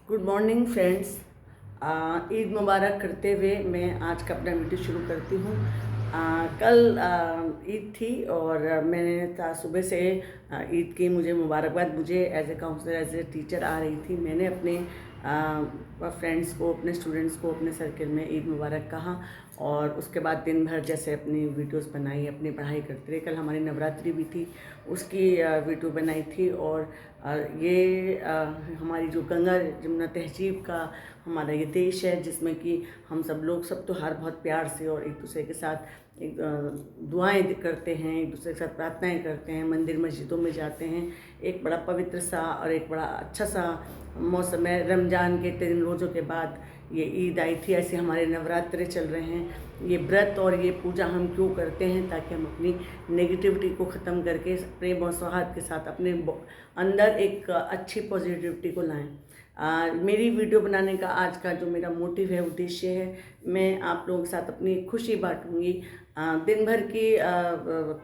Good morning friends. Eid मुबारक करते हुए मैं आज का अपना वीडियो शुरू करती हूँ। कल ईद थी और मैंने सुबह से ईद की मुझे मुबारकबाद मुझे as a counsellor as a teacher आ रही थी। मैंने अपने फ्रेंड्स को, अपने स्टूडेंट्स को अपने सर्कल में ईद मुबारक कहा और उसके बाद दिन भर जैसे अपनी वीडियोस बनाई, अपनी पढ़ाई करते रहे। कल हमारी नवरात्रि भी थी, उसकी वीडियो बनाई थी। और ये हमारी जो गंगा जमुना तहजीब का हमारा ये देश है, जिसमें कि हम सब लोग सब त्योहार बहुत प्यार से और एक दूसरे के साथ एक दुआएं करते हैं, एक दूसरे के साथ प्रार्थनाएं करते हैं, मंदिर मस्जिदों में जाते हैं। एक बड़ा पवित्र सा और एक बड़ा अच्छा सा मौसम है। रमज़ान के 3 रोज़ों के बाद ये ईद आई थी। ऐसे हमारे नवरात्रे चल रहे हैं। ये व्रत और ये पूजा हम क्यों करते हैं? ताकि हम अपनी नेगेटिविटी को ख़त्म करके प्रेम और सौहार्द के साथ अपने अंदर एक अच्छी पॉजिटिविटी को लाएं। मेरी वीडियो बनाने का आज का जो मेरा मोटिव है, उद्देश्य है, मैं आप लोगों के साथ अपनी खुशी बांटूंगी। दिन भर की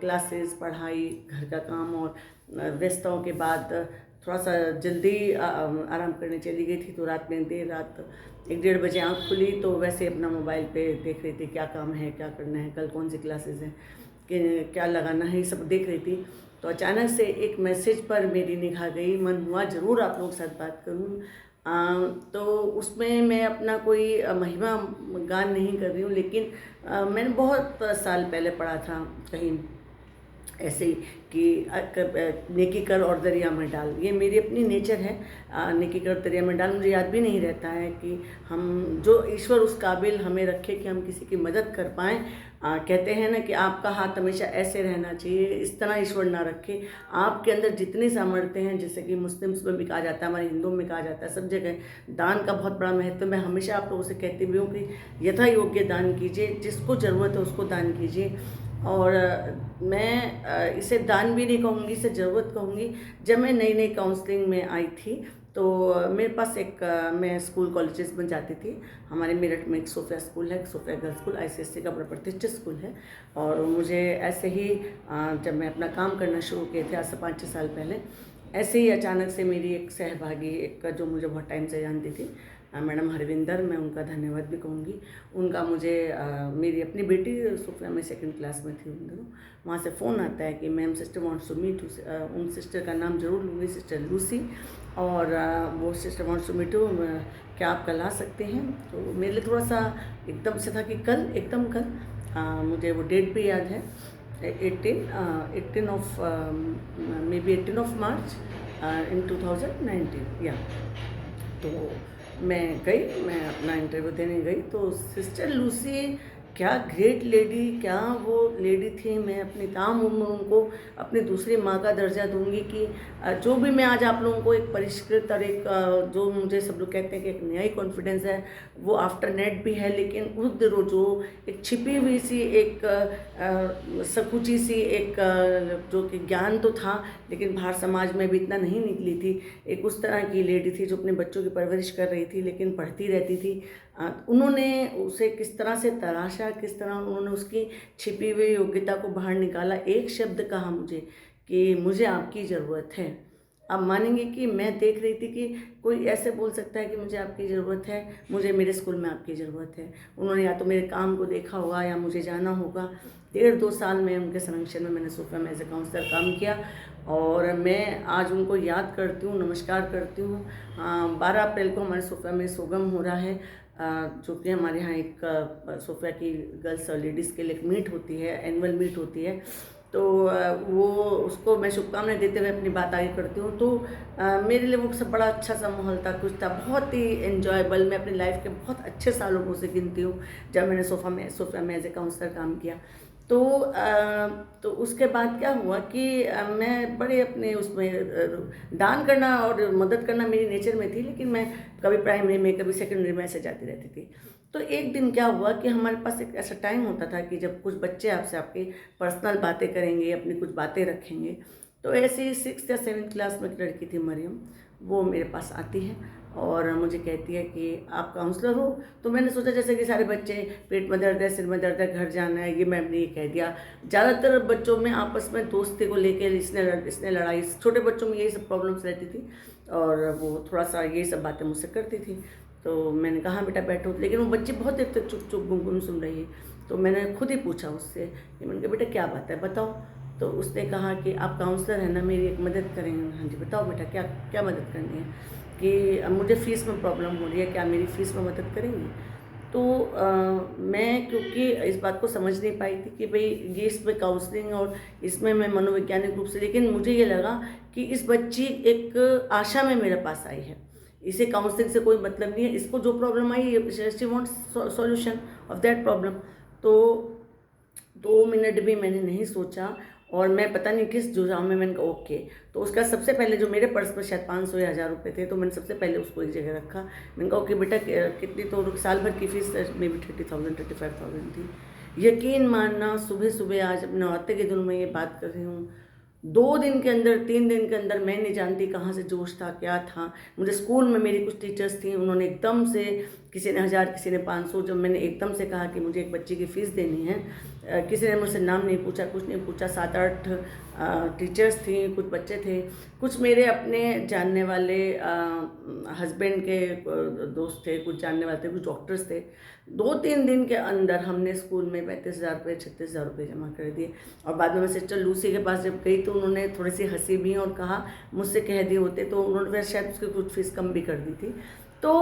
क्लासेस, पढ़ाई, घर का काम और व्यस्तताओं के बाद थोड़ा सा जल्दी आराम करने चली गई थी। तो रात में देर रात 1-1:30 बजे आँख खुली तो वैसे अपना मोबाइल पे देख रही थी क्या काम है, क्या करना है, कल कौन सी क्लासेस हैं, कि क्या लगाना है, ये सब देख रही थी। तो अचानक से एक मैसेज पर मेरी निगाह गई। मन हुआ ज़रूर आप लोगों के साथ बात करूं। तो उसमें मैं अपना कोई महिमा गान नहीं कर रही हूँ, लेकिन मैंने बहुत साल पहले पढ़ा था कहीं ऐसे ही कि नेकी कर और दरिया में डाल। ये मेरी अपनी नेचर है। नेकी कर दरिया में डाल। मुझे याद भी नहीं रहता है कि हम जो ईश्वर उस काबिल हमें रखे कि हम किसी की मदद कर पाएँ। कहते हैं ना कि आपका हाथ हमेशा ऐसे रहना चाहिए, इस तरह ईश्वर ना रखे। आपके अंदर जितनी सामर्थ्य हैं, जैसे कि मुस्लिम्स में भी कहा जाता है, हमारे हिंदुओं में कहा जाता है, सब जगह दान का बहुत बड़ा महत्व। मैं हमेशा आप लोगों से कहती भी हूँ कि यथा योग्य दान कीजिए, जिसको ज़रूरत है उसको दान कीजिए। और मैं इसे दान भी नहीं कहूँगी, इसे ज़रूरत कहूँगी। जब मैं नई नई काउंसलिंग में आई थी तो मेरे पास मैं स्कूल कॉलेजेस में जाती थी। हमारे मेरठ में एक सोफिया स्कूल है, सोफिया गर्ल्स स्कूल, ICSE का बड़ा प्रतिष्ठित स्कूल है। और मुझे ऐसे ही जब मैं अपना काम करना शुरू किए थे आज से 5-6 साल पहले, ऐसे ही अचानक से मेरी एक सहभागी, एक जो मुझे बहुत टाइम से जानती थी, मैडम हरविंदर, मैं उनका धन्यवाद भी कहूँगी। उनका मुझे मेरी अपनी बेटी सोफिया में 2nd क्लास में थी उन दिनों, वहाँ से फ़ोन आता है कि ma'am sister wants to meet you. उन सिस्टर का नाम जरूर लूँगी, सिस्टर लूसी। और वो sister wants to meet you, क्या आप कल आ सकते हैं? तो मेरे लिए थोड़ा सा एकदम से था कि कल, एकदम कल। मुझे वो डेट भी याद है, 18 of May be 18 of March in 2019 या। तो मैं गई, मैं अपना इंटरव्यू देने गई तो सिस्टर लूसी, क्या ग्रेट लेडी, क्या वो लेडी थी। मैं अपनी ताम उम्र उनको अपनी दूसरी माँ का दर्जा दूंगी कि जो भी मैं आज आप लोगों को एक परिष्कृत और एक जो मुझे सब लोग कहते हैं कि एक नया ही कॉन्फिडेंस है, वो आफ्टर नेट भी है। लेकिन उस दिनों जो एक छिपी हुई सी एक सकुची सी एक जो कि ज्ञान तो था, लेकिन बाहर समाज में भी इतना नहीं निकली थी, एक उस तरह की लेडी थी जो अपने बच्चों की परवरिश कर रही थी लेकिन पढ़ती रहती थी। उन्होंने उसे किस तरह से तराशा, किस तरह उन्होंने उसकी छिपी हुई योग्यता को बाहर निकाला। एक शब्द कहा मुझे कि मुझे आपकी ज़रूरत है। आप मानेंगे कि मैं देख रही थी कि कोई ऐसे बोल सकता है कि मुझे आपकी ज़रूरत है, मुझे मेरे स्कूल में आपकी ज़रूरत है। उन्होंने या तो मेरे काम को देखा होगा या मुझे जाना होगा। 1.5-2 साल में उनके संरक्षण में मैंने सोफिया में एज ए काउंसलर काम किया और मैं आज उनको याद करती हूँ, नमस्कार करती हूँ। 12 अप्रैल को हमारे सोफिया में सोगम हो रहा है, जो कि हमारे यहाँ एक सोफिया की गर्ल्स और लेडीज़ के लिए एक मीट होती है, एनुअल मीट होती है। तो वो उसको मैं शुभकामनाएं देते हुए अपनी बात आगे करती हूँ। तो मेरे लिए वो सब बड़ा अच्छा सा माहौल था, कुछ था बहुत ही एन्जॉयबल। मैं अपनी लाइफ के बहुत अच्छे सालों को से गिनती हूँ जब मैंने सोफिया में एज ए काउंसलर काम किया। तो उसके बाद क्या हुआ कि मैं बड़े अपने उसमें दान करना और मदद करना मेरी नेचर में थी, लेकिन मैं कभी प्राइमरी में कभी सेकेंडरी में ऐसे जाती रहती थी। तो एक दिन क्या हुआ कि हमारे पास एक ऐसा टाइम होता था कि जब कुछ बच्चे आपसे आपकी पर्सनल बातें करेंगे, अपनी कुछ बातें रखेंगे। तो ऐसे ही 6th या 7th क्लास में एक लड़की थी मरियम, वो मेरे पास आती है और मुझे कहती है कि आप काउंसलर हो। तो मैंने सोचा जैसे कि सारे बच्चे पेट में दर्द है, सिर में दर्द है, घर जाना है, ये मैम ने ये कह दिया। ज़्यादातर बच्चों में आपस में दोस्ती को लेकर इसने लड़ाई, छोटे बच्चों में यही सब प्रॉब्लम्स रहती थी। और वो थोड़ा सा ये सब बातें मुझसे करती थी। तो मैंने कहा बेटा बैठो, लेकिन वो बच्ची बहुत देर तक चुप चुप गुमगुम सुन रही है। तो मैंने खुद ही पूछा उससे कि मैंने कहा बेटा क्या बात है बताओ। तो उसने कहा कि आप काउंसलर हैं ना, मेरी एक मदद करेंगे। हाँ जी बताओ बेटा क्या क्या मदद करनी है। कि मुझे फ़ीस में प्रॉब्लम हो रही है, क्या मेरी फ़ीस में मदद करेंगी। तो मैं क्योंकि इस बात को समझ नहीं पाई थी कि भाई ये इसमें काउंसलिंग और इसमें मैं मनोवैज्ञानिक रूप से, लेकिन मुझे ये लगा कि इस बच्ची एक आशा में मेरे पास आई है, इसे काउंसलिंग से कोई मतलब नहीं है, इसको जो problem I she wants solution of that problem. तो 2 मिनट भी मैंने नहीं सोचा और मैं पता नहीं किस जुझाव में मैंने कहा ओके। तो उसका सबसे पहले जो मेरे पर्स में शायद 500 या 1000 रुपये थे, तो मैंने सबसे पहले उसको एक जगह रखा। मैंने कहा ओके बेटा कितनी, तो साल भर की फीस मे बी 30,000 35,000 थी। यकीन मानना सुबह सुबह आज अपने नवरात्रि के दिनों में ये बात कर रही हूँ, 2 दिन के अंदर 3 दिन के अंदर मैं नहीं जानती कहाँ से जोश था क्या था। मुझे स्कूल में मेरी कुछ टीचर्स थी, उन्होंने एकदम से, किसी ने 1000 किसी ने 500, जब मैंने एकदम से कहा कि मुझे एक बच्ची की फ़ीस देनी है, किसी ने मुझसे नाम नहीं पूछा, कुछ नहीं पूछा। 7-8 टीचर्स थी, कुछ बच्चे थे, कुछ मेरे अपने जानने वाले हस्बैंड के दोस्त थे, कुछ जानने वाले थे, कुछ डॉक्टर्स थे। 2-3 दिन के अंदर हमने स्कूल में 35,000 रुपये 36,000 रुपये जमा कर दिए। और बाद में मैं सिस्टर लूसी के पास जब गई तो उन्होंने थोड़ी सी हंसी भी और कहा मुझसे कह दिए होते तो उन्होंने फिर शायद उसकी कुछ फीस कम भी कर दी थी। तो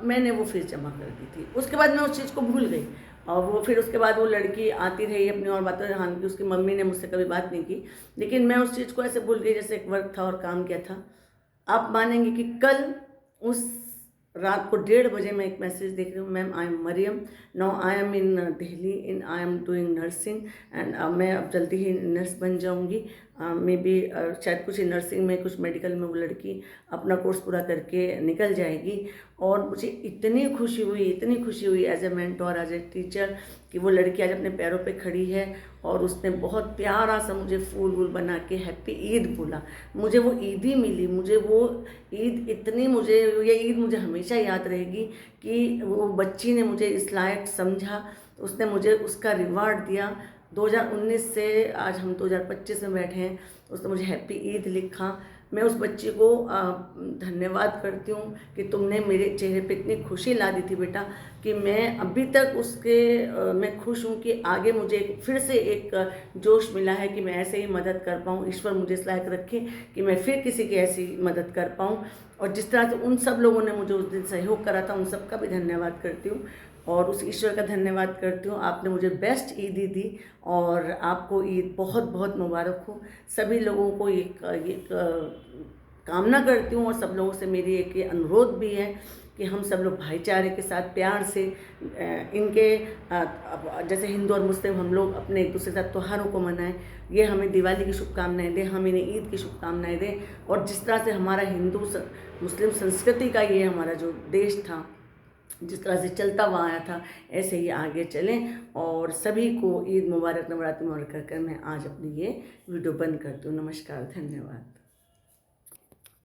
मैंने वो फीस जमा कर दी थी। उसके बाद मैं उस चीज़ को भूल गई और वो फिर उसके बाद वो लड़की आती रही अपनी और बातें, हालांकि उसकी मम्मी ने मुझसे कभी बात नहीं की, लेकिन मैं उस चीज़ को ऐसे भूल गई जैसे एक वर्क था और काम किया था। आप मानेंगे कि कल उस रात को 1:30 बजे मैं एक मैसेज देख रही हूँ, ma'am I am Mariam, now I am in Delhi, in I am doing nursing and मैं अब जल्दी ही नर्स बन जाऊँगी। मे बी शायद कुछ नर्सिंग में कुछ मेडिकल में वो लड़की अपना कोर्स पूरा करके निकल जाएगी। और मुझे इतनी खुशी हुई as a mentor, as a teacher, कि वो लड़की आज अपने पैरों पे खड़ी है और उसने बहुत प्यारा सा मुझे फूल वूल बना के हैप्पी ईद बोला। मुझे वो ईद ही मिली, मुझे वो ईद इतनी, मुझे ये ईद मुझे हमेशा याद रहेगी कि वो बच्ची ने मुझे इस लायक समझा, उसने मुझे उसका रिवार्ड दिया। 2019 से आज हम 2025 में बैठे हैं, उसने मुझे हैप्पी ईद लिखा। मैं उस बच्ची को धन्यवाद करती हूँ कि तुमने मेरे चेहरे पे इतनी खुशी ला दी थी बेटा, कि मैं अभी तक मैं खुश हूँ कि आगे मुझे फिर से एक जोश मिला है कि मैं ऐसे ही मदद कर पाऊँ। ईश्वर मुझे इस लायक रखे कि मैं फिर किसी की ऐसी मदद कर पाऊँ। और जिस तरह से उन सब लोगों ने मुझे उस दिन सहयोग करा था, उन सब का भी धन्यवाद करती हूँ और उस ईश्वर का धन्यवाद करती हूँ। आपने मुझे बेस्ट ईद दी और आपको ईद बहुत बहुत मुबारक हो। सभी लोगों को एक कामना करती हूँ और सब लोगों से मेरी एक ये अनुरोध भी है कि हम सब लोग भाईचारे के साथ प्यार से इनके जैसे हिंदू और मुस्लिम हम लोग अपने एक दूसरे के साथ त्योहारों को मनाएं। ये हमें दिवाली की शुभकामनाएं दें, हम इन्हें ईद की शुभकामनाएं दें। और जिस तरह से हमारा हिंदू मुस्लिम संस्कृति का ये हमारा जो देश था, जिस तरह से चलता हुआ आया था, ऐसे ही आगे चलें। और सभी को ईद मुबारक, नवरात्रि मुबारक कर मैं आज अपनी ये वीडियो बंद करती हूँ। नमस्कार, धन्यवाद।